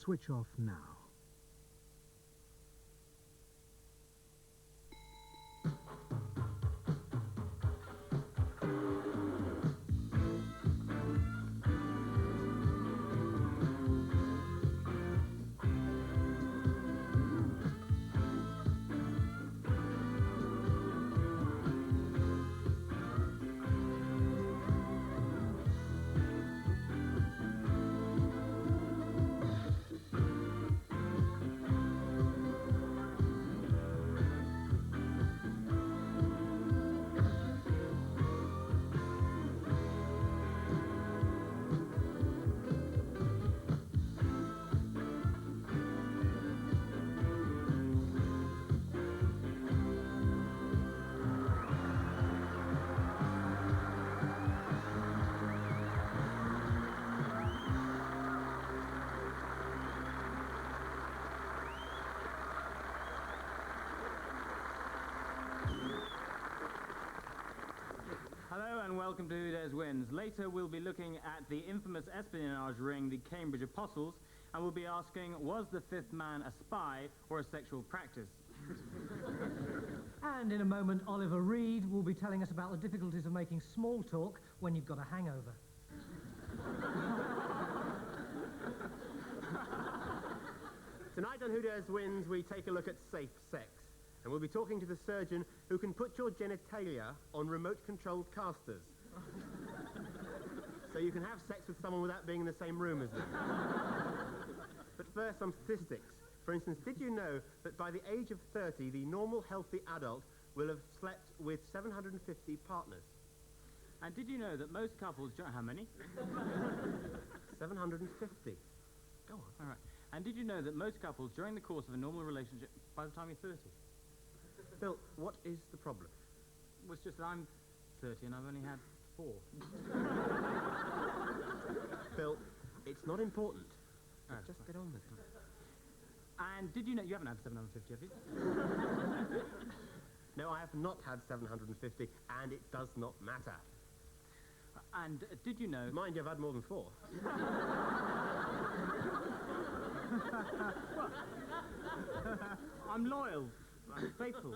switch off now. Welcome to Who Dares Wins. Later we'll be looking at the infamous espionage ring, the Cambridge Apostles, and we'll be asking, was the fifth man a spy or a sexual practice? And in a moment, Oliver Reed will be telling us about the difficulties of making small talk when you've got a hangover. Tonight on Who Dares Wins, we take a look at safe sex. And we'll be talking to the surgeon who can put your genitalia on remote-controlled casters. So you can have sex with someone without being in the same room as them. But first, some statistics. For instance, did you know that by the age of 30, the normal, healthy adult will have slept with 750 partners? And did you know that most couples... How many? 750. Go on. All right. And did you know that most couples, during the course of a normal relationship, by the time you're 30... Bill, what is the problem? Well, it's just that I'm 30 and I've only had 4. Bill, it's not important. Just fine. get on with it. And did you know... You haven't had 750, have you? No, I have not had 750, and it does not matter. And did you know... Mind you, I've had more than 4. I'm loyal. I'm faithful.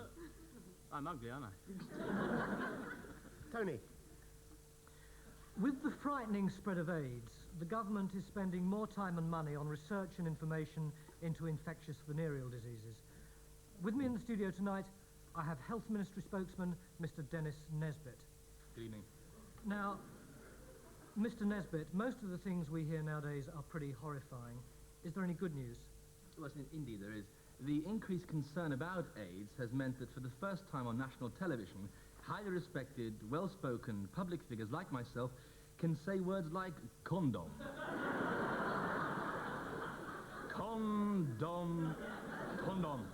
I'm ugly, aren't I? Tony. With the frightening spread of AIDS, the government is spending more time and money on research and information into infectious venereal diseases. With me in the studio tonight, I have Health Ministry spokesman, Mr. Dennis Nesbit. Good evening. Now, Mr. Nesbit, most of the things we hear nowadays are pretty horrifying. Is there any good news? Well, indeed there is. The increased concern about AIDS has meant that for the first time on national television, highly respected, well-spoken public figures like myself can say words like condom. Condom. Condom.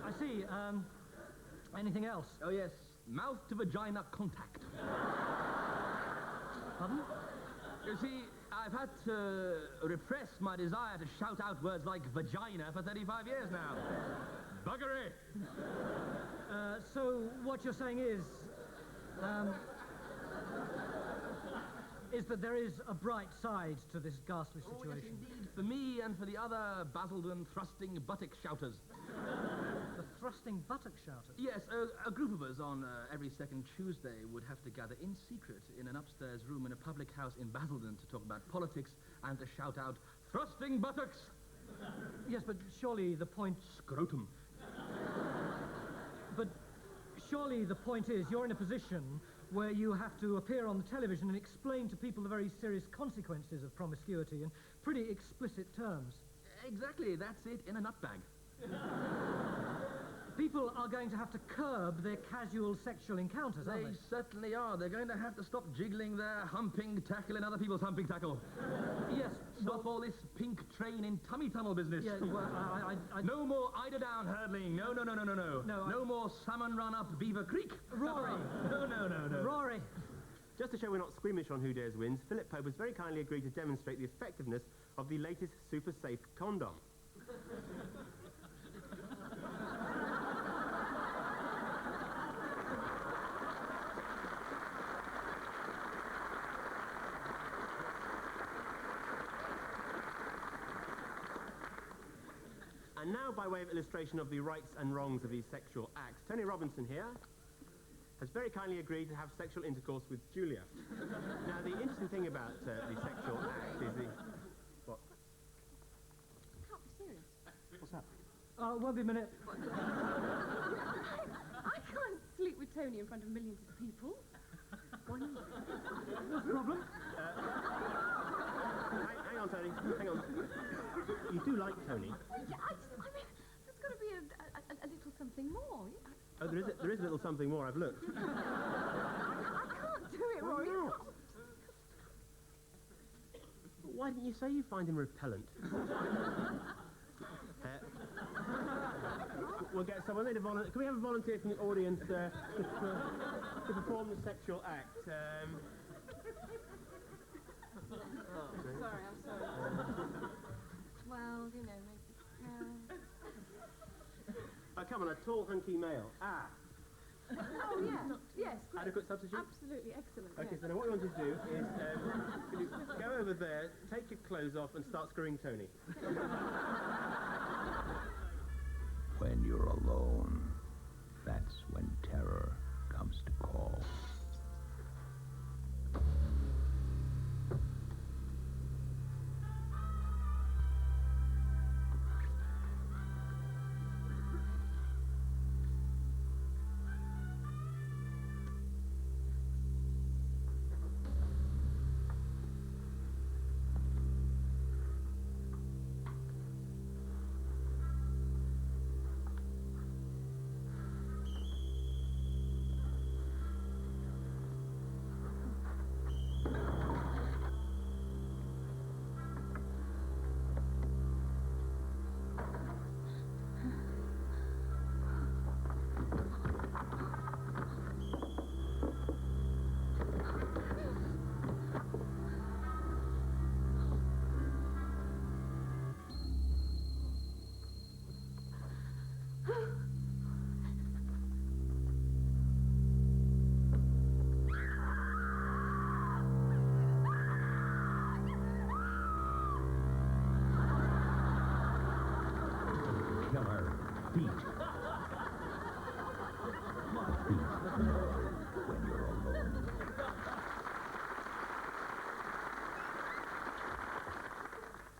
I see. Anything else? Oh, yes. Mouth-to-vagina contact. Pardon? You see, I've had to repress my desire to shout out words like vagina for 35 years now. Buggery! So what you're saying is that there is a bright side to this ghastly situation. Oh, yes, indeed. For me and for the other Basildon thrusting buttock shouters. The thrusting buttock shouters? Yes, a group of us on every second Tuesday would have to gather in secret in an upstairs room in a public house in Basildon to talk about politics and to shout out, thrusting buttocks! Yes, but surely the point... Scrotum. But surely the point is you're in a position where you have to appear on the television and explain to people the very serious consequences of promiscuity in pretty explicit terms. Exactly, that's it, in a nutbag. People are going to have to curb their casual sexual encounters, aren't they? They certainly are. They're going to have to stop jiggling their humping tackle in other people's humping tackle. Yes. Stop all this pink train in tummy tunnel business. Yeah, well, No more eider-down hurdling. No. No more salmon run up Beaver Creek. Rory. No. Rory. Just to show we're not squeamish on Who Dares Wins, Philip Pope has very kindly agreed to demonstrate the effectiveness of the latest super safe condom. And now, by way of illustration of the rights and wrongs of these sexual acts, Tony Robinson here has very kindly agreed to have sexual intercourse with Julia. Now, the interesting thing about the sexual act is the... What? I can't be serious. What's that? Won't be a minute. I can't sleep with Tony in front of millions of people. Why not? No problem. Hang on, Tony. Hang on. You do like Tony? I mean, there's got to be a little something more. Oh, there is a little something more. I've looked. I can't do it, Rory. not? Why didn't you say you find him repellent? We'll get someone. Can we have a volunteer from the audience to perform the sexual act? Sorry, I'm sorry. Well, you know, maybe... Oh, come on, a tall, hunky male. Ah. Oh, yeah. Yes, great. Adequate substitute? Absolutely excellent. Okay, yes. so now what we want you to do is you go over there, take your clothes off and start screwing Tony. When you're alone, that's when terror comes to call.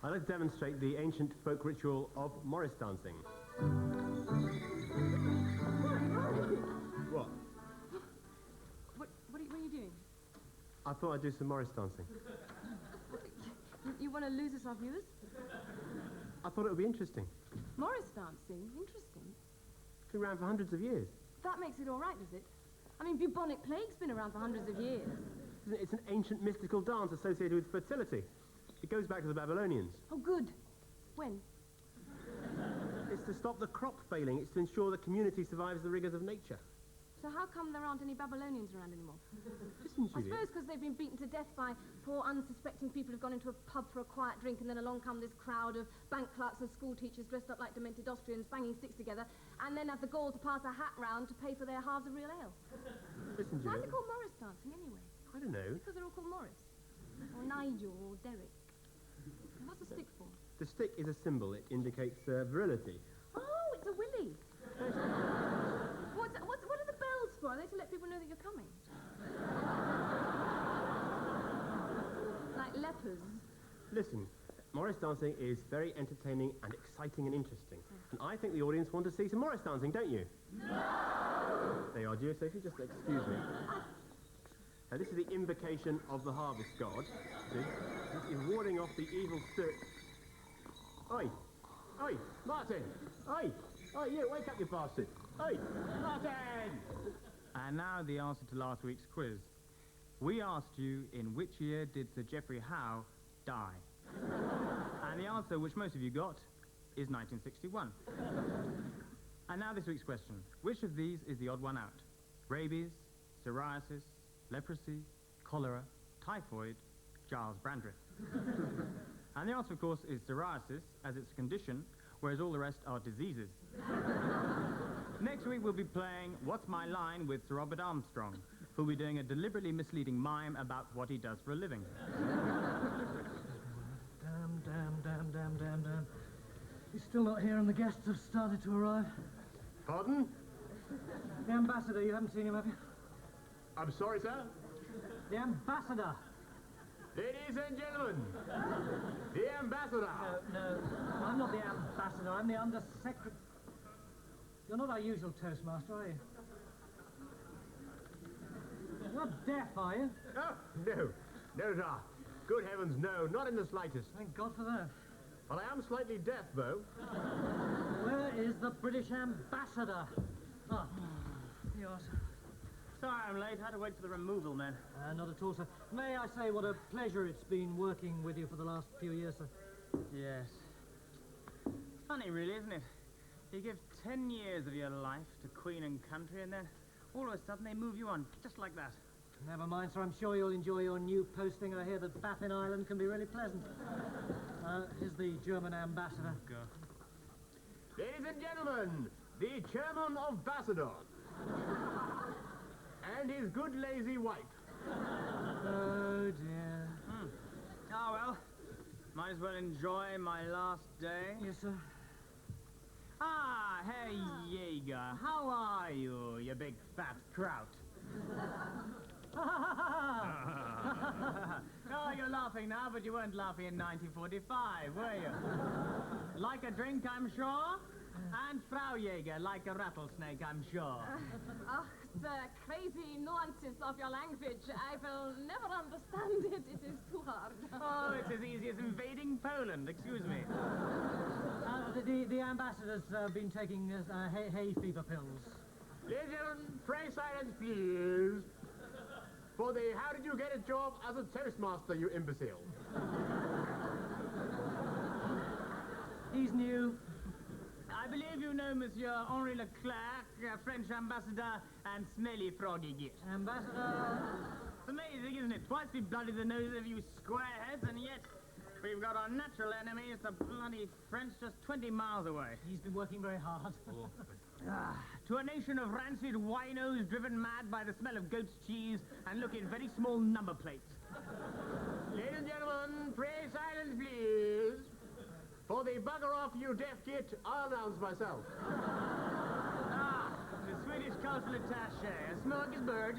I'd like to demonstrate the ancient folk ritual of Morris dancing. What? What are you doing? I thought I'd do some Morris dancing. You want to lose us, our viewers? I thought it would be interesting. Morris dancing? Interesting. It's been around for hundreds of years. That makes it all right, does it? I mean, bubonic plague's been around for hundreds of years. It's an ancient mystical dance associated with fertility. It goes back to the Babylonians. Oh, good. When? It's to stop the crop failing. It's to ensure the community survives the rigours of nature. So how come there aren't any Babylonians around anymore? Listen, I Julia. suppose because they've been beaten to death by poor, unsuspecting people who've gone into a pub for a quiet drink, and then along come this crowd of bank clerks and school teachers dressed up like demented Austrians, banging sticks together, and then have the gall to pass a hat round to pay for their halves of real ale. Listen, Why Julia. is it called Morris dancing, anyway? I don't know. Because they're all called Morris. Or Nigel, or Derek. What's the stick for? The stick is a symbol. It indicates virility. Oh, it's a willy. What are the bells for? Are they to let people know that you're coming? Like lepers. Listen, Morris dancing is very entertaining and exciting and interesting. And I think the audience want to see some Morris dancing, don't you? No! They are, Julia, so if you just excuse me. Now, this is the invocation of the harvest god. See? This is warding off the evil spirit. Oi! Oi! Martin! Oi! Oi, you! Wake up, you bastard! Oi! Martin! And now the answer to last week's quiz. We asked you, in which year did Sir Geoffrey Howe die? And the answer, which most of you got, is 1961. And now this week's question. Which of these is the odd one out? Rabies, psoriasis, leprosy, cholera, typhoid, Giles Brandreth. And the answer, of course, is psoriasis, as it's a condition, whereas all the rest are diseases. Next week we'll be playing What's My Line with Sir Robert Armstrong, who'll be doing a deliberately misleading mime about what he does for a living. Damn. He's still not here and the guests have started to arrive. Pardon? The ambassador, you haven't seen him, have you? I'm sorry, sir. The ambassador. Ladies and gentlemen, the ambassador. No, I'm not the ambassador, I'm the undersecretary. You're not our usual toastmaster, are you? You're not deaf, are you? Oh, no. No, sir. Good heavens, no. Not in the slightest. Thank God for that. But I am slightly deaf, though. Where is the British ambassador? Ah, here you are, sir. Sorry I'm late. Had to wait for the removal men. Not at all, sir. May I say what a pleasure it's been working with you for the last few years, sir. Yes. Funny, really, isn't it? You give 10 years of your life to Queen and country, and then all of a sudden they move you on, just like that. Never mind, sir. I'm sure you'll enjoy your new posting. I hear that Baffin Island can be really pleasant. Here's the German ambassador. Go. Ladies and gentlemen, the chairman of Bassador. And his good lazy wife. Oh, dear. Oh, well. Might as well enjoy my last day. Yes, sir. Ah, Herr Jäger, how are you, you big fat kraut? Oh, you're laughing now, but you weren't laughing in 1945, were you? Like a drink, I'm sure? And Frau Jäger, like a rattlesnake, I'm sure. The crazy nuances of your language. I will never understand it. It is too hard. Oh, it's as easy as invading Poland, excuse me. The ambassador's been taking hay fever pills. Ladies and gentlemen, pray silence, please. For the how did you get a job as a toastmaster, you imbecile? He's new. I believe you know Monsieur Henri Leclerc, French ambassador, and smelly froggy git. Ambassador. It's amazing, isn't it? Twice we bloodied the noses of you squareheads, and yet we've got our natural enemies, the bloody French, just 20 miles away. He's been working very hard. To a nation of rancid winos driven mad by the smell of goat's cheese and look in very small number plates. Ladies and gentlemen, pray silence, please. For the bugger off, you deaf git, I'll announce myself. The Swedish cultural attaché, a smorgasbord.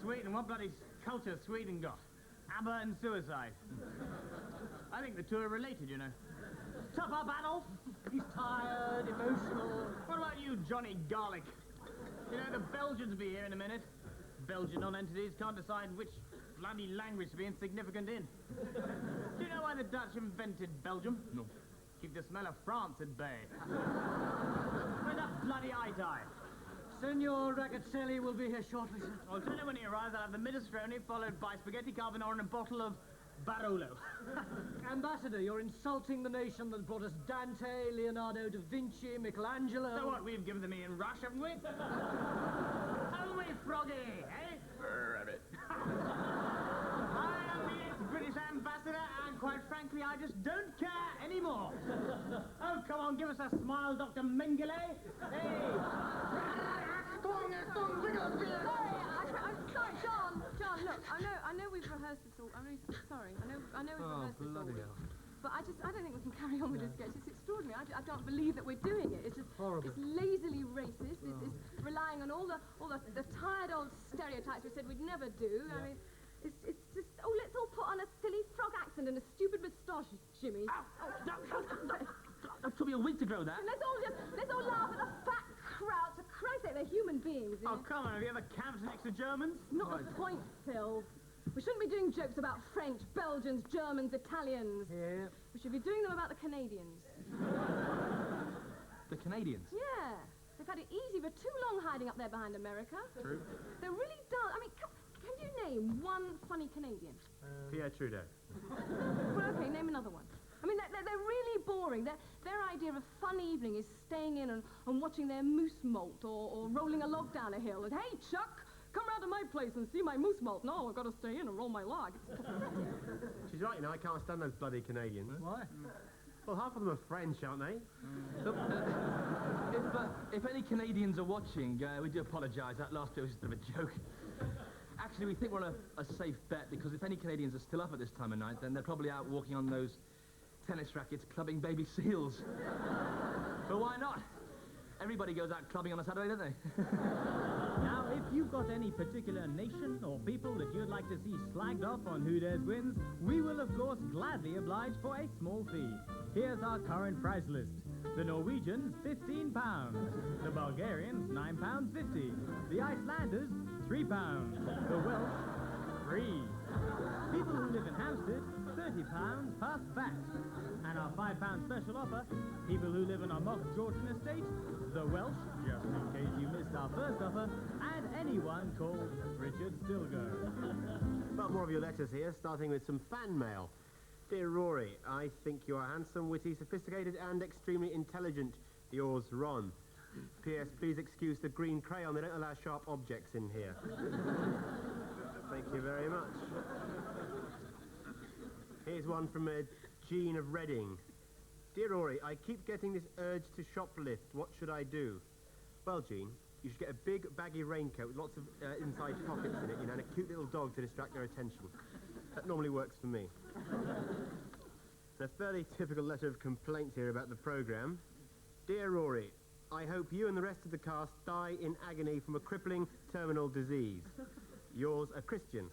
Sweden, what bloody culture has Sweden got? ABBA and suicide. I think the two are related, you know. Tough up, Adolf. He's tired, emotional. What about you, Johnny Garlic? You know, the Belgians will be here in a minute. Belgian non-entities can't decide which bloody language to be insignificant in. Do you know why the Dutch invented Belgium? No. Keep the smell of France at bay. Where's that bloody eye-tie? Senor Ragazzelli will be here shortly, sir. I'll tell you when he arrives. I'll have the minestrone followed by spaghetti carbonara and a bottle of Barolo. Ambassador, you're insulting the nation that brought us Dante, Leonardo da Vinci, Michelangelo. So what, we've given them in rush, haven't we? Haven't we, Froggy, eh? Rabbit. I am the ex-British ambassador, and quite frankly, I just don't care anymore. Oh, come on, give us a smile, Dr. Mengele. Hey! I'm sorry, John, look, I know we've rehearsed this all. I'm really sorry. I know we've rehearsed this all. But I don't think we can carry on with this sketch. It's extraordinary. I don't believe that we're doing it. It's just Horrible. It's lazily racist. It's relying on all the tired old stereotypes we said we'd never do. Yeah. I mean, it's just let's all put on a silly frog accent and a stupid moustache, Jimmy. That took me a week to grow that. Let's all laugh at the fat crowd. For Christ's sake, they're human beings. Oh, come on, have you ever camped next to Germans? Not the point, Phil. We shouldn't be doing jokes about French, Belgians, Germans, Italians. Yeah. We should be doing them about the Canadians. The Canadians? Yeah. They've had it easy for too long hiding up there behind America. True. They're really dull. I mean, can you name one funny Canadian? Pierre Trudeau. Well, okay, name another one. I mean, they're really boring. Their idea of a fun evening is staying in and watching their moose molt or rolling a log down a hill. And, hey, Chuck, come round to my place and see my moose molt. No, I've got to stay in and roll my log. It's pathetic. She's right, you know, I can't stand those bloody Canadians. Why? Well, half of them are French, aren't they? Look, if any Canadians are watching, we do apologise. That last bit was just a bit of a joke. Actually, we think we're on a safe bet, because if any Canadians are still up at this time of night, then they're probably out walking on those tennis rackets clubbing baby seals. But why not? Everybody goes out clubbing on a Saturday, don't they? Now, if you've got any particular nation or people that you'd like to see slagged off on Who Dares Wins, we will, of course, gladly oblige for a small fee. Here's our current price list. The Norwegians, £15. The Bulgarians, £9.50. The Icelanders, £3. The Welsh, free. People who live in Hampstead, £30 plus VAT. And our £5 special offer, people who live in our mock Georgian estate, the Welsh, just in case you missed our first offer, and anyone called Richard Stilgo. But more of your letters here, starting with some fan mail. Dear Rory, I think you are handsome, witty, sophisticated, and extremely intelligent. Yours, Ron. P.S. Please excuse the green crayon. They don't allow sharp objects in here. Thank you very much. Here's one from Jean of Reading. Dear Rory, I keep getting this urge to shoplift. What should I do? Well, Jean, you should get a big baggy raincoat with lots of inside pockets in it, you know, and a cute little dog to distract their attention. That normally works for me. A fairly typical letter of complaint here about the programme. Dear Rory, I hope you and the rest of the cast die in agony from a crippling terminal disease. Yours, a Christian.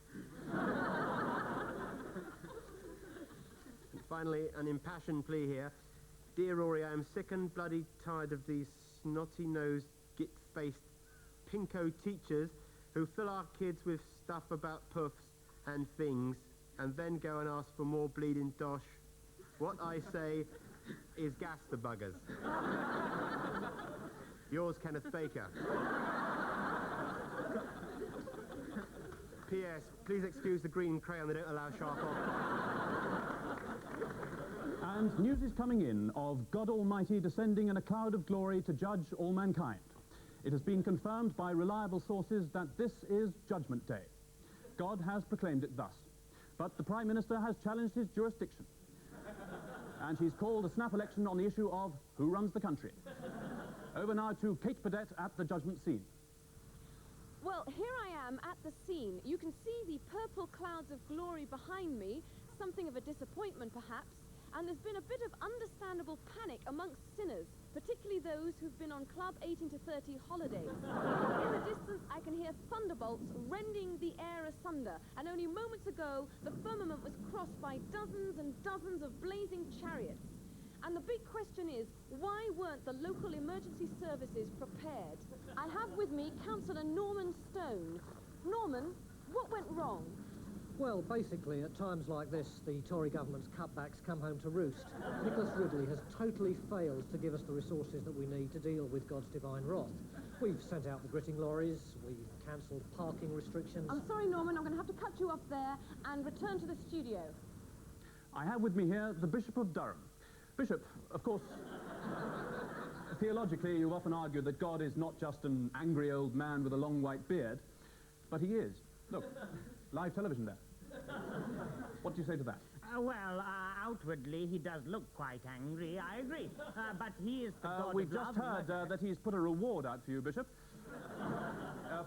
And finally, an impassioned plea here. Dear Rory, I am sick and bloody tired of these snotty-nosed, git-faced, pinko teachers who fill our kids with stuff about puffs and things and then go and ask for more bleeding dosh. What I say is gas the buggers. Yours, Kenneth Baker. P.S. Please excuse the green crayon, they don't allow sharp objects. And news is coming in of God Almighty descending in a cloud of glory to judge all mankind. It has been confirmed by reliable sources that this is Judgment Day. God has proclaimed it thus. But the Prime Minister has challenged his jurisdiction. And he's called a snap election on the issue of who runs the country. Over now to Kat Burdett at the judgment scene. Well, here I am at the scene. You can see the purple clouds of glory behind me, something of a disappointment perhaps, and there's been a bit of understandable panic amongst sinners, particularly those who've been on Club 18 to 30 holidays. In the distance, I can hear thunderbolts rending the air asunder, and only moments ago, the firmament was crossed by dozens and dozens of blazing chariots. And the big question is, why weren't the local emergency services prepared? I have with me Councillor Norman Stone. Norman, what went wrong? Well, basically, at times like this, the Tory government's cutbacks come home to roost. Nicholas Ridley has totally failed to give us the resources that we need to deal with God's divine wrath. We've sent out the gritting lorries, we've cancelled parking restrictions. I'm sorry, Norman, I'm going to have to cut you off there and return to the studio. I have with me here the Bishop of Durham. Bishop, of course, theologically you've often argued that God is not just an angry old man with a long white beard, but he is. Look, live television there. What do you say to that? Outwardly he does look quite angry, I agree. But he is the God We've of just love. heard that he's put a reward out for you, Bishop,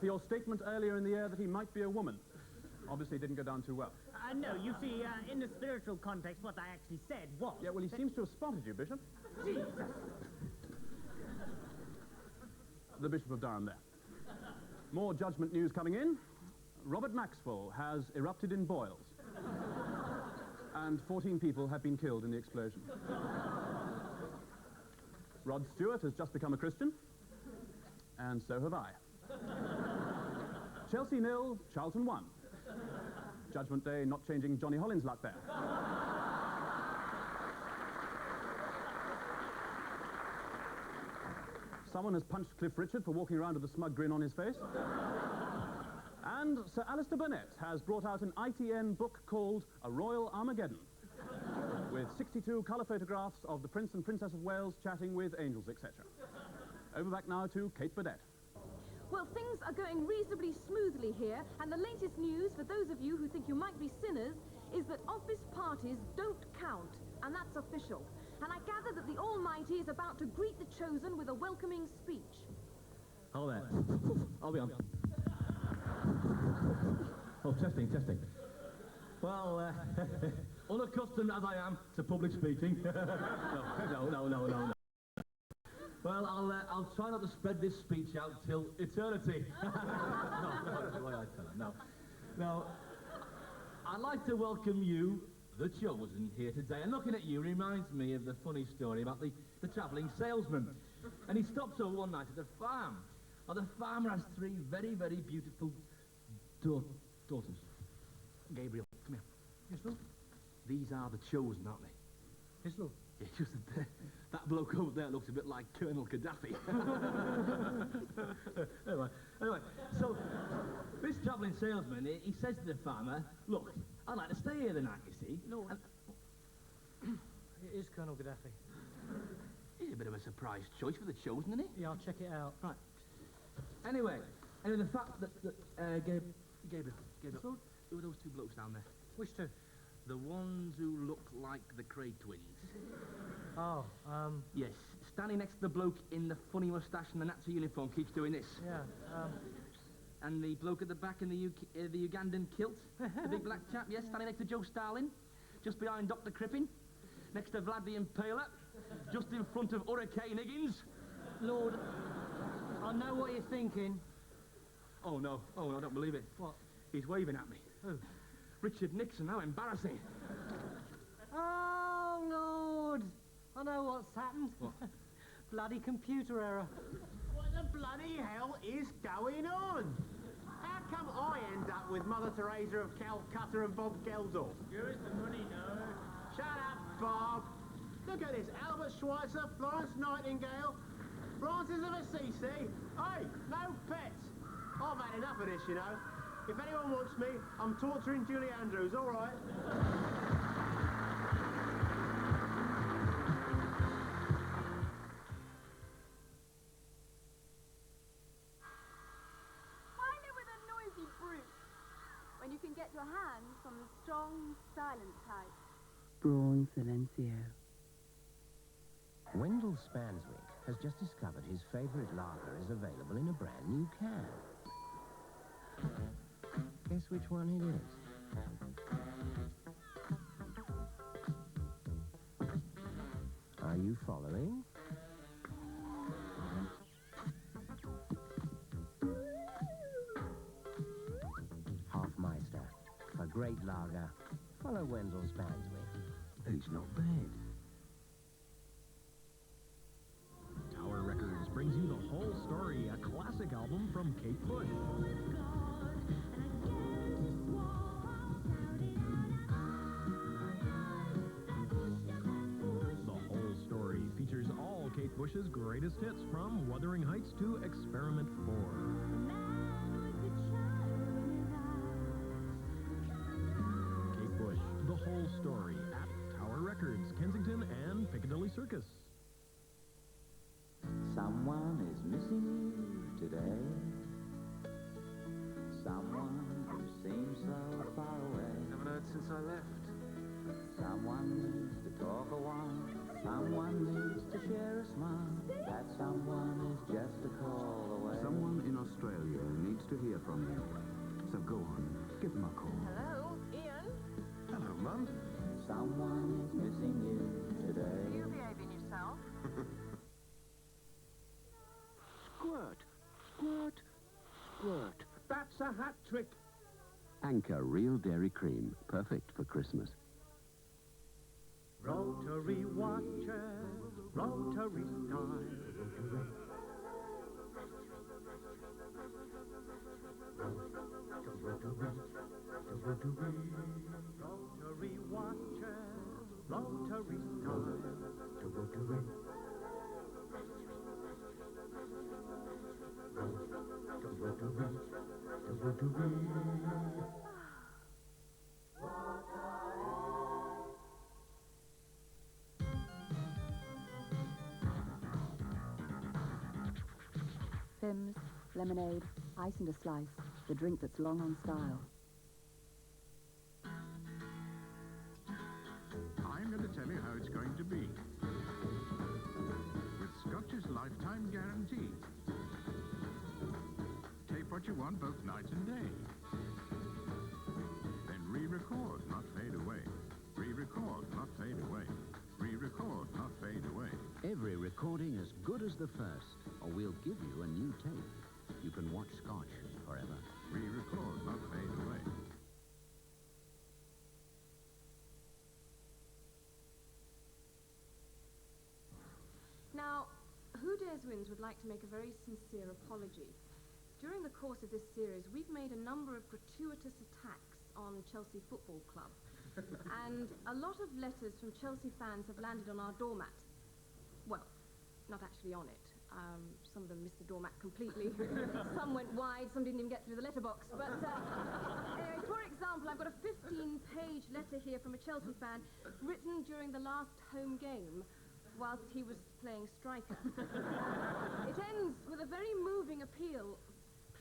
for your statement earlier in the year that he might be a woman. Obviously didn't go down too well. No, you see, in the spiritual context, what I actually said was... Yeah, well, he seems to have spotted you, Bishop. Jesus. The Bishop of Durham there. More judgment news coming in. Robert Maxwell has erupted in boils. And 14 people have been killed in the explosion. Rod Stewart has just become a Christian. And so have I. Chelsea 0, Charlton 1. Judgment Day not changing Johnny Hollin's luck there. Someone has punched Cliff Richard for walking around with a smug grin on his face. And Sir Alistair Burnett has brought out an ITN book called A Royal Armageddon, with 62 colour photographs of the Prince and Princess of Wales chatting with angels, etc. Over back now to Kat Burdett. Well, things are going reasonably smoothly here, and the latest news for those of you who think you might be sinners is that office parties don't count, and that's official. And I gather that the Almighty is about to greet the chosen with a welcoming speech. Hold there. I'll be on. Oh, testing. Well, unaccustomed as I am to public speaking. No. Well, I'll try not to spread this speech out till eternity. No, that's the way I tell it. No, I'd like to welcome you, the chosen, here today. And looking at you reminds me of the funny story about the travelling salesman. And he stops over one night at a farm. Now, the farmer has 3 very, very beautiful daughters. Gabriel, come here. Yes, love? These are the chosen, aren't they? Yes, love? Yeah, just that bloke over there looks a bit like Colonel Gaddafi. anyway, so this travelling salesman, he says to the farmer, look, I'd like to stay here the night, you see. No, it is Colonel Gaddafi. He's a bit of a surprise choice for the chosen, isn't he? Yeah, I'll check it out. Right. Anyway, the fact that Gabriel, who are those 2 blokes down there? Which 2? The ones who look like the Craig twins. Oh, Yes, standing next to the bloke in the funny moustache and the Nazi uniform keeps doing this. yeah, And the bloke at the back in the Ugandan kilt, the big black chap, yes, standing next to Joe Stalin, just behind Dr. Crippen, next to Vlad the Impaler, just in front of Hurricane Higgins. Lord, I know what you're thinking. Oh no, I don't believe it. What? He's waving at me. Who? Richard Nixon, how embarrassing. Oh, Lord! I know what's happened. What? Bloody computer error. What the bloody hell is going on? How come I end up with Mother Teresa of Calcutta and Bob Geldof? Give us the money now. Shut up, Bob. Look at this. Albert Schweitzer, Florence Nightingale, Francis of Assisi. Hey, no pets. I've had enough of this, you know. If anyone wants me, I'm torturing Julie Andrews, all right? Why live with a noisy brute when you can get your hands on the strong, silent type? Brawn Silencio. Wendell Spanswick has just discovered his favourite lager is available in a brand new can. Guess which one it is? Are you following? Hofmeister. A great lager. Follow Wendell Spanswick. He's not bad. Tower Records brings you The Whole Story, a classic album from Kate Bush. The Whole Story features all Kate Bush's greatest hits from Wuthering Heights to Experiment 4. Kate Bush, The Whole Story at Tower Records, Kensington and Piccadilly Circus. Someone is missing you today. Someone who seems so far away. Haven't heard since I left. Someone needs to talk a while. Someone needs to share a smile. That someone is just a call away. Someone in Australia needs to hear from you. So go on, give them a call. Hello, Ian? Hello, Mum. Someone is missing you today. Are you behaving yourself? Squirt, squirt, squirt. That's a hat trick. Anchor Real Dairy Cream, perfect for Christmas. Rotary watcher, rotary style. Rotary watcher, rotary style. Pims, lemonade, ice and a slice. The drink that's long on style. I'm going to tell you how it's going to be. With Scotch's lifetime guarantee. Tape what you want both night and day. Then re-record, not fade away. Re-record. Re-record, not fade away. Re-record, not fade away. Every recording as good as the first, or we'll give you a new tape. You can watch Scotch forever. Re-record, not fade away. Now, Who Dares Wins would like to make a very sincere apology. During the course of this series, we've made a number of gratuitous attacks on Chelsea Football Club. And a lot of letters from Chelsea fans have landed on our doormat. Well, not actually on it. Some of them missed the doormat completely. Some went wide, some didn't even get through the letterbox. But anyway, for example, I've got a 15-page letter here from a Chelsea fan written during the last home game whilst he was playing striker. It ends with a very moving appeal.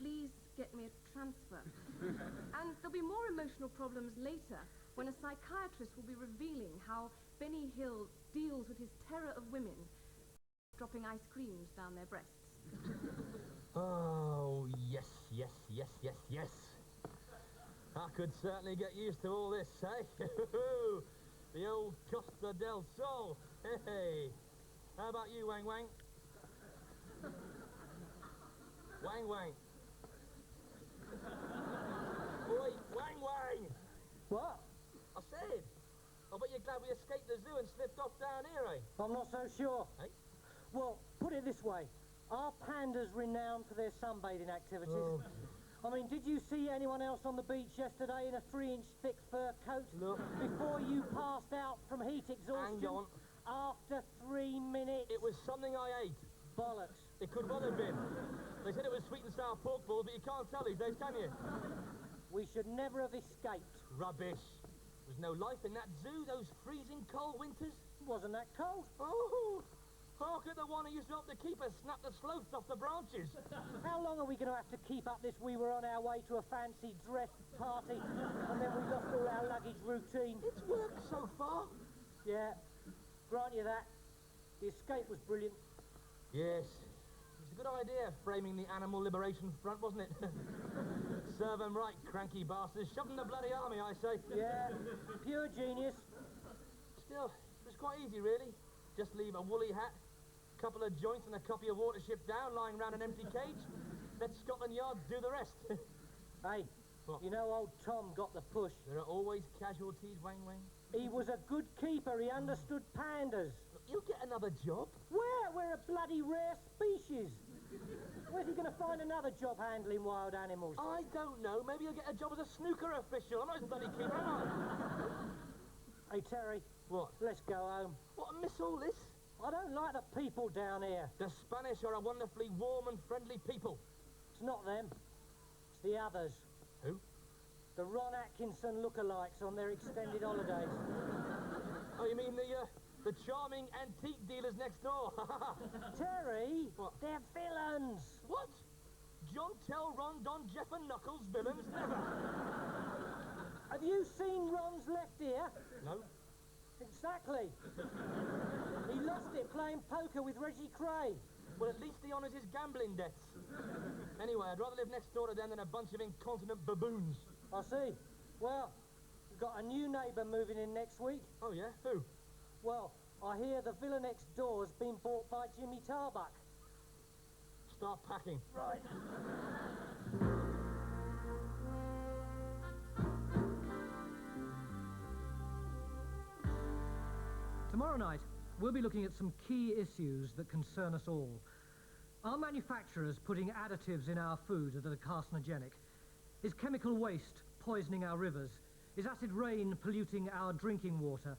Please get me a transfer. And there'll be more emotional problems later when a psychiatrist will be revealing how Benny Hill deals with his terror of women dropping ice creams down their breasts. Oh, yes. I could certainly get used to all this, eh? The old Costa Del Sol. Hey. How about you, Wang Wang? Wang Wang. Oi, Wang Wang! What? I said, I bet you're glad we escaped the zoo and slipped off down here, eh? I'm not so sure. Eh? Well, put it this way. Are pandas renowned for their sunbathing activities? Oh. I mean, did you see anyone else on the beach yesterday in a 3-inch thick fur coat? Look. Before you passed out from heat exhaustion? Hang on. After 3 minutes? It was something I ate. Bollocks. It could well have been. They said it was sweet and sour pork balls, but you can't tell these days, can you? We should never have escaped. Rubbish. There was no life in that zoo, those freezing cold winters. Wasn't that cold? Oh, hark at the one who used to help the keeper snap the sloths off the branches. How long are we going to have to keep up this we were on our way to a fancy dress party and then we lost all our luggage routine? It's worked so far. Yeah, grant you that. The escape was brilliant. Yes. It was a good idea, framing the Animal Liberation Front, wasn't it? Serve 'em right, cranky bastards. Shove 'em the bloody army, I say. Yeah, pure genius. Still, it was quite easy, really. Just leave a woolly hat, couple of joints and a copy of Watership Down lying around an empty cage. Let Scotland Yard do the rest. Hey, what? You know old Tom got the push. There are always casualties, Wang Wang. He was a good keeper. He understood pandas. You'll get another job. Where? We're a bloody rare species. Where's he going to find another job handling wild animals? I don't know. Maybe he'll get a job as a snooker official. I'm not his bloody keeper, am I? Hey, Terry. What? Let's go home. What, I miss all this? I don't like the people down here. The Spanish are a wonderfully warm and friendly people. It's not them. It's the others. Who? The Ron Atkinson lookalikes on their extended holidays. Oh, you mean the charming antique dealers next door? Terry, what? They're villains. What? John Tell, Ron, Don, Jeff and Knuckles villains? Never. Have you seen Ron's left ear? No. Exactly. He lost it playing poker with Reggie Cray. Well, at least he honours his gambling debts. Anyway, I'd rather live next door to them than a bunch of incontinent baboons. I see. Well, we've got a new neighbour moving in next week. Oh, yeah? Who? Well, I hear the villa next door's been bought by Jimmy Tarbuck. Start packing. Right. Tomorrow night, we'll be looking at some key issues that concern us all. Are manufacturers putting additives in our food that are carcinogenic? Is chemical waste poisoning our rivers? Is acid rain polluting our drinking water?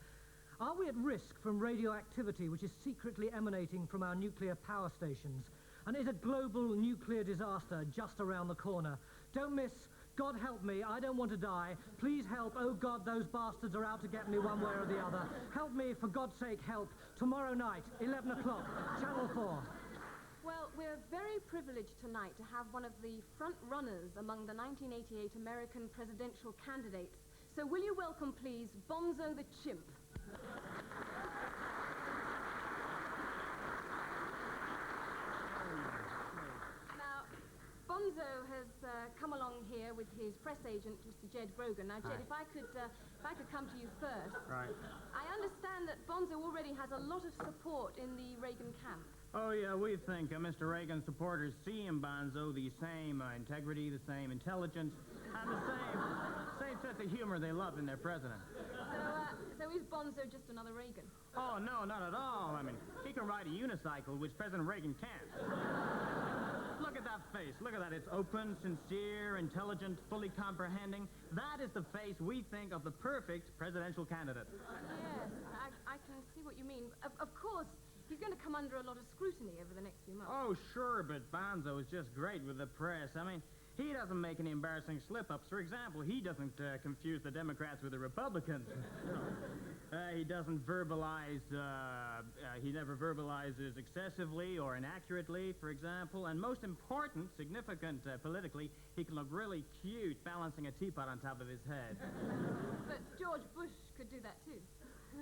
Are we at risk from radioactivity which is secretly emanating from our nuclear power stations? And is a global nuclear disaster just around the corner? Don't miss God Help Me, I Don't Want to Die. Please help. Oh God, those bastards are out to get me one way or the other. Help me, for God's sake, help. Tomorrow night, 11 o'clock, Channel 4. Well, we're very privileged tonight to have one of the front runners among the 1988 American presidential candidates. So will you welcome, please, Bonzo the Chimp? Now, Bonzo has come along here with his press agent, Mr. Jed Grogan. Now, Jed, if I could come to you first. Right. I understand that Bonzo already has a lot of support in the Reagan camp. Oh, yeah, we think Mr. Reagan's supporters see in Bonzo the same integrity, the same intelligence, and the same sense of humor they love in their president. So is Bonzo just another Reagan? Oh, no, not at all. I mean, he can ride a unicycle, which President Reagan can't. Look at that face. Look at that. It's open, sincere, intelligent, fully comprehending. That is the face we think of the perfect presidential candidate. Yes, I can see what you mean. Of course, he's going to come under a lot of scrutiny over the next few months. Oh, sure, but Bonzo is just great with the press. I mean, he doesn't make any embarrassing slip-ups. For example, he doesn't confuse the Democrats with the Republicans. He doesn't verbalize, he never verbalizes excessively or inaccurately, for example. And most important, significant politically, he can look really cute balancing a teapot on top of his head. But George Bush could do that too.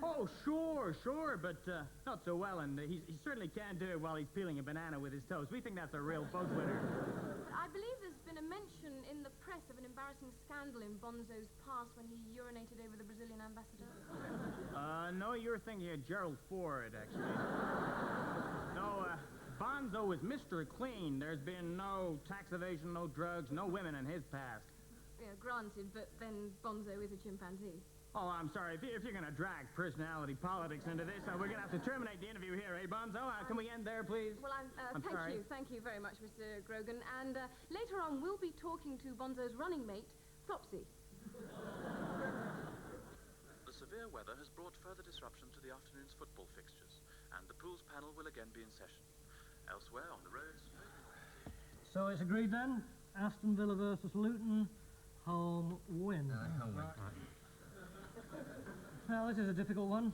Oh, sure, but not so well, and he certainly can't do it while he's peeling a banana with his toes. We think that's a real buzz winner. I believe there's been a mention in the press of an embarrassing scandal in Bonzo's past when he urinated over the Brazilian ambassador. No, you're thinking of Gerald Ford, actually. No, Bonzo is Mr. Clean. There's been no tax evasion, no drugs, no women in his past. Yeah, granted, but then Bonzo is a chimpanzee. Oh, I'm sorry. If you're going to drag personality politics into this, we're going to have to terminate the interview here, eh, Bonzo? Can we end there, please? Well, thank you very much, Mr. Grogan. And later on, we'll be talking to Bonzo's running mate, Flopsy. The severe weather has brought further disruption to the afternoon's football fixtures, and the pools panel will again be in session. Elsewhere on the roads... So it's agreed then? Aston Villa versus Luton, home win. Home win. Now, this is a difficult one.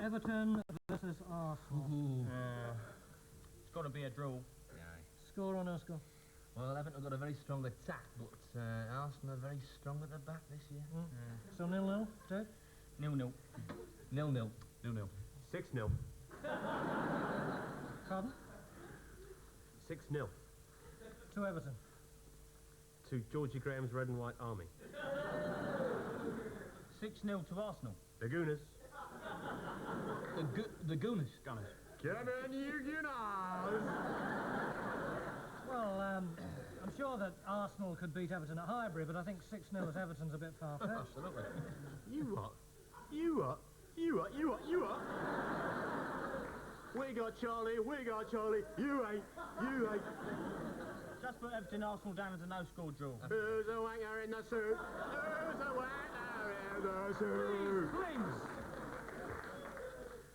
Everton versus Arsenal. It's got to be a draw. Yeah. Score or no score? Well, Everton have got a very strong attack, but Arsenal are very strong at the back this year. So 0-0, Ted? 0-0. 0-0. 0-0. 6-0. Pardon? 6-0. To Everton. To Georgie Graham's Red and White Army. 6-0 to Arsenal. The Gooners. The Gooners. Gunners. Come on, you Gooners! Well, I'm sure that Arsenal could beat Everton at Highbury, but I think 6-0 at Everton's a bit far-fetched. Absolutely. You what? We got Charlie, you ain't. Just put Everton Arsenal down as a no-score draw. Who's a wanger in the suit? Who's a wanger in the suit? Please!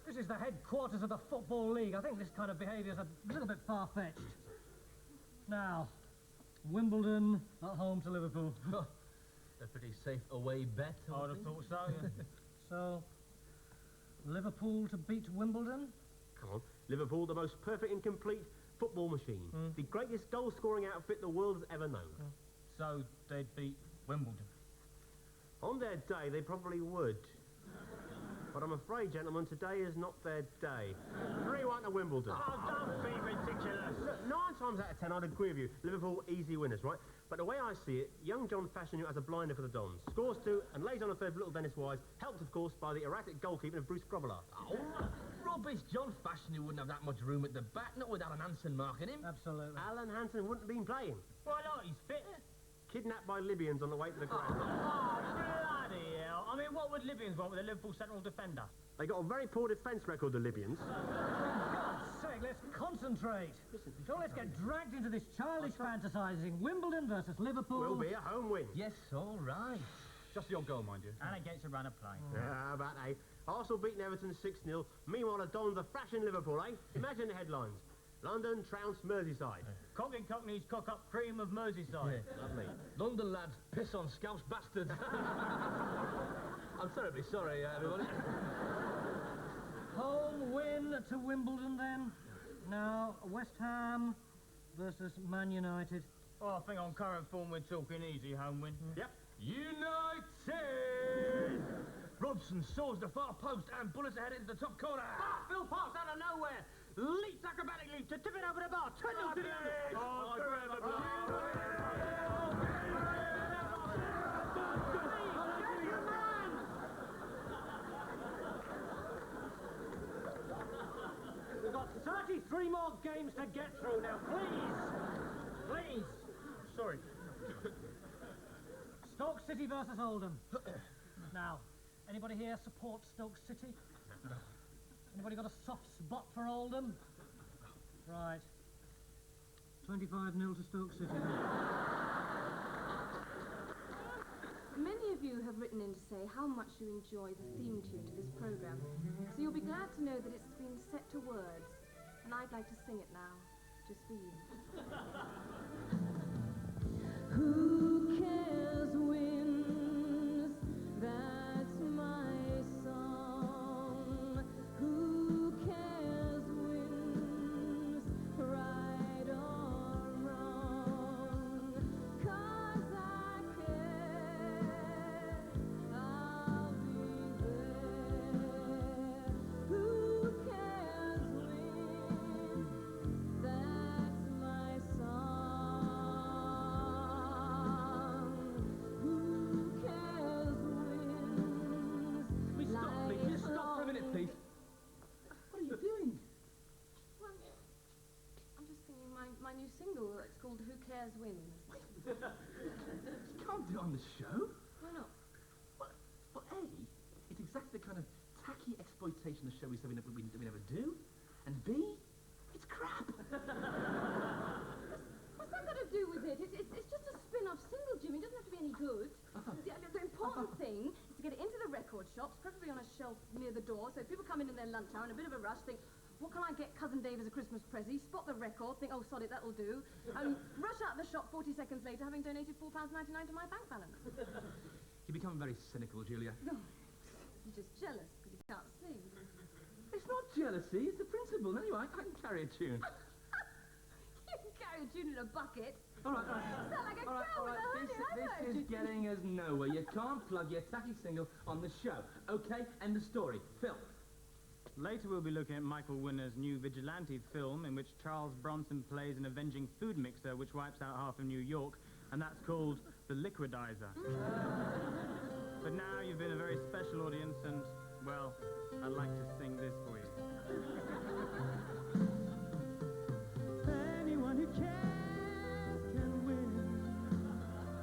This is the headquarters of the Football League. I think this kind of behaviour is a little bit far-fetched. Now, Wimbledon at home to Liverpool. A pretty safe away bet. I would have thought so, yeah. So, Liverpool to beat Wimbledon? Come on, Liverpool, the most perfect and complete football machine. The greatest goal-scoring outfit the world has ever known. So they'd beat Wimbledon. On their day, they probably would. But I'm afraid, gentlemen, today is not their day. 3-1 to Wimbledon. Oh, don't be ridiculous. Look, 9 times out of 10, I'd agree with you. Liverpool, easy winners, right? But the way I see it, young John Fashanu has a blinder for the Dons. Scores 2 and lays on a third for little Dennis Wise, helped, of course, by the erratic goalkeeping of Bruce Grobbelaar. Oh, rubbish. John Fashanu wouldn't have that much room at the back, not with Alan Hansen marking him. Absolutely. Alan Hansen wouldn't have been playing. Why not? He's fit. Kidnapped by Libyans on the way to the ground. Oh, bloody hell. I mean, what would Libyans want with a Liverpool central defender? They got a very poor defence record, the Libyans. For God's sake, let's concentrate. So let's get dragged into this childish fantasising. Wimbledon versus Liverpool. Will be a home win. Yes, all right. Just the odd goal, mind you. And against a run of play. Yeah, about Arsenal beating Everton 6-0. Meanwhile, the Dons are thrashing Liverpool, eh? Imagine the headlines. London trounced Merseyside. Cock and Cockney's cock up cream of Merseyside. Lovely. London lads, piss on Scouse bastards. I'm terribly sorry, everybody. Home win to Wimbledon, then. Now, West Ham versus Man United. Oh, I think on current form we're talking easy home win. Yep. United! Robson saws the far post and bullets ahead into the top corner. Phil Parks out of nowhere. Leaps acrobatically to tip it over the bar. 2-0 to the got 33 more games to get through now, please. Please. Sorry. Stoke City versus Oldham. Now, anybody here support Stoke City? Anybody got a soft spot for Oldham? Right. 25-0 to Stoke City. Many of you have written in to say how much you enjoy the theme tune to this programme. So you'll be glad to know that it's been set to words. And I'd like to sing it now, just for you. Who cares wins? That's my song. Who cares wins? Right or wrong? 'Cause I care. I'll be there. Who cares wins? That's my song. Who cares wins? Please stop, please. Just stop for a minute, please. What are you doing? Well, I'm just singing my new single. It's called Who Cares Wins. You can't do it on the show. Why not? Well, A, it's exactly the kind of tacky exploitation of the show we said we never do. And B, it's crap. What's that got to do with it? It's just a spin-off single, Jimmy. It doesn't have to be any good. The important thing is to get it into the record shops, preferably on a shelf near the door, so if people come in their lunch hour in a bit of a rush, think, what can I get Cousin Dave as a Christmas present? Spot the record, think, oh, sod it, that'll do. And rush out the shop 40 seconds later, having donated £4.99 to my bank balance. You're becoming very cynical, Julia. No, you're just jealous because you can't sing. It's not jealousy, it's the principle. Anyway, I can carry a tune. You can carry a tune in a bucket. All right. You sound like a cow with a honey, This is getting us nowhere. You can't plug your tacky single on the show. Okay, end of story. Phil. Later we'll be looking at Michael Winner's new vigilante film in which Charles Bronson plays an avenging food mixer which wipes out half of New York, and that's called The Liquidizer. But now you've been a very special audience and, well, I'd like to sing this for you. Anyone who cares can win.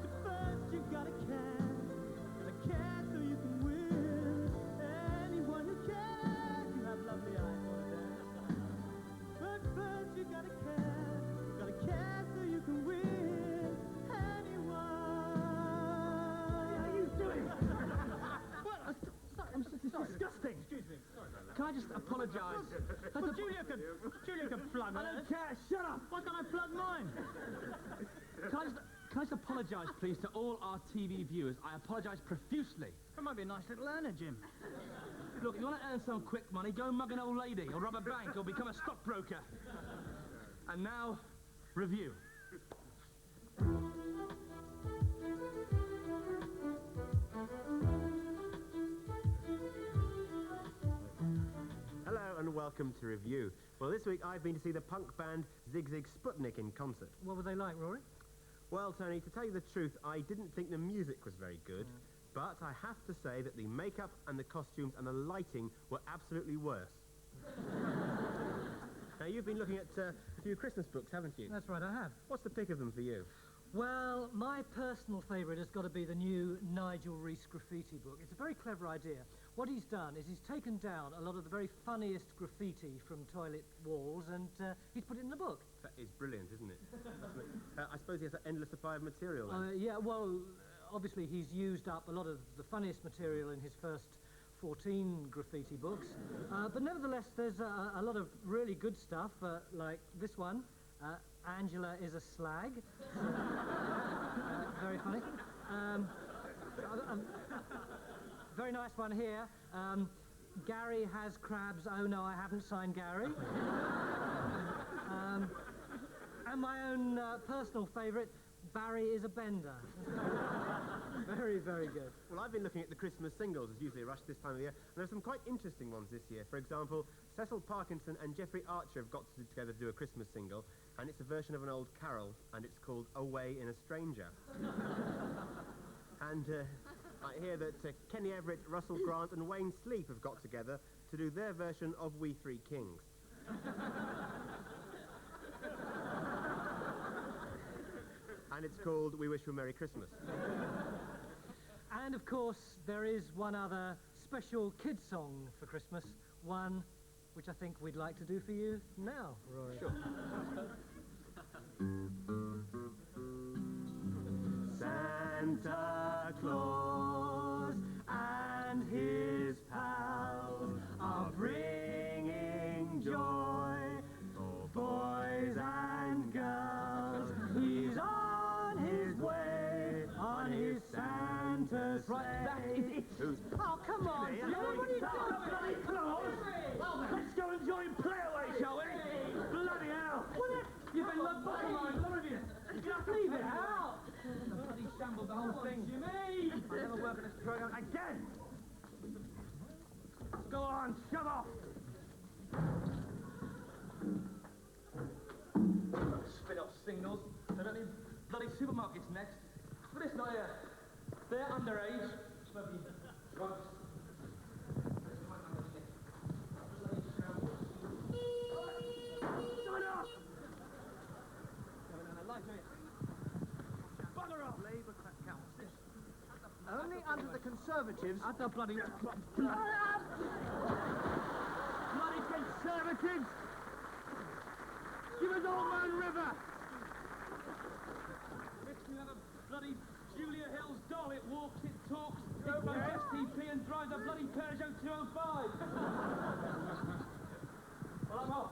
But first you've got to care. Gotta care so you can win. Anyone who cares, you have lovely eyes for them. But first you gotta care. Gotta care so you can win. Anyone. What are you doing? What? I'm sorry. Disgusting. Excuse me. Sorry about that. Can I just apologise? Well, Julia could plug I don't care. Shut up. Why can't I plug mine? Can I just apologise, please, to all our TV viewers? I apologise profusely. That might be a nice little earner, Jim. Look, if you want to earn some quick money, go mug an old lady, or rob a bank, or become a stockbroker. And now, review. Hello and welcome to Review. Well, this week I've been to see the punk band Zig Zig Sputnik in concert. What were they like, Rory? Well, Tony, to tell you the truth, I didn't think the music was very good, but I have to say that the makeup and the costumes and the lighting were absolutely worse. Now, you've been looking at a few Christmas books, haven't you? That's right, I have. What's the pick of them for you? Well, my personal favourite has got to be the new Nigel Rees graffiti book. It's a very clever idea. What he's done is he's taken down a lot of the very funniest graffiti from toilet walls and he's put it in the book. That is brilliant, isn't it? I suppose he has an endless supply of material then. Yeah, well, obviously he's used up a lot of the funniest material in his first 14 graffiti books. But nevertheless, there's a lot of really good stuff, like this one. Angela is a slag. Very funny. Very nice one here. Gary has crabs. Oh no, I haven't signed Gary. And my own personal favourite, Barry is a bender. Very, very good. Well, I've been looking at the Christmas singles, as usually a rush this time of year, and there's some quite interesting ones this year. For example, Cecil Parkinson and Jeffrey Archer have got together to do a Christmas single, and it's a version of an old carol, and it's called Away in a Stranger. And I hear that Kenny Everett, Russell Grant and Wayne Sleep have got together to do their version of We Three Kings. And it's called We Wish You a Merry Christmas. And of course, there is one other special kids song for Christmas, one which I think we'd like to do for you now, Rory. Sure. Santa Claus and his pals are bringing joy for boys and girls. He's on his way, on his Santa's sleigh. Right, that is it. Oh, come on, Yeah, Joe, what are you doing? Bloody Claus! Let's go enjoy and play away, shall we? Bloody hell! You've been locked up, none of you. Just leave it out. Bloody shambled the whole thing. Jimmy! I'll never work on this program again. Go on, shove off! Spit off signals. They don't need bloody supermarkets next. But it's not here. They're underage, smoking drugs. Shut up! Bugger off! Labour council. Only under the Conservatives. At the bloody... Bloody Conservatives! Give us Old Man River! Next we have a bloody Julia Hills doll. It walks, it talks, it runs STP and drives a bloody Peugeot 205. Well, I'm off.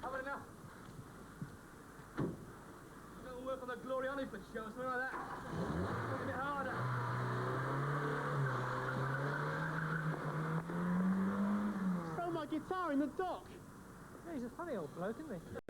Have it enough. Go and work on the Glory Honeyford show, something like that. Make it a bit harder. Throw my guitar in the dock! Yeah, he's a funny old bloke, isn't he?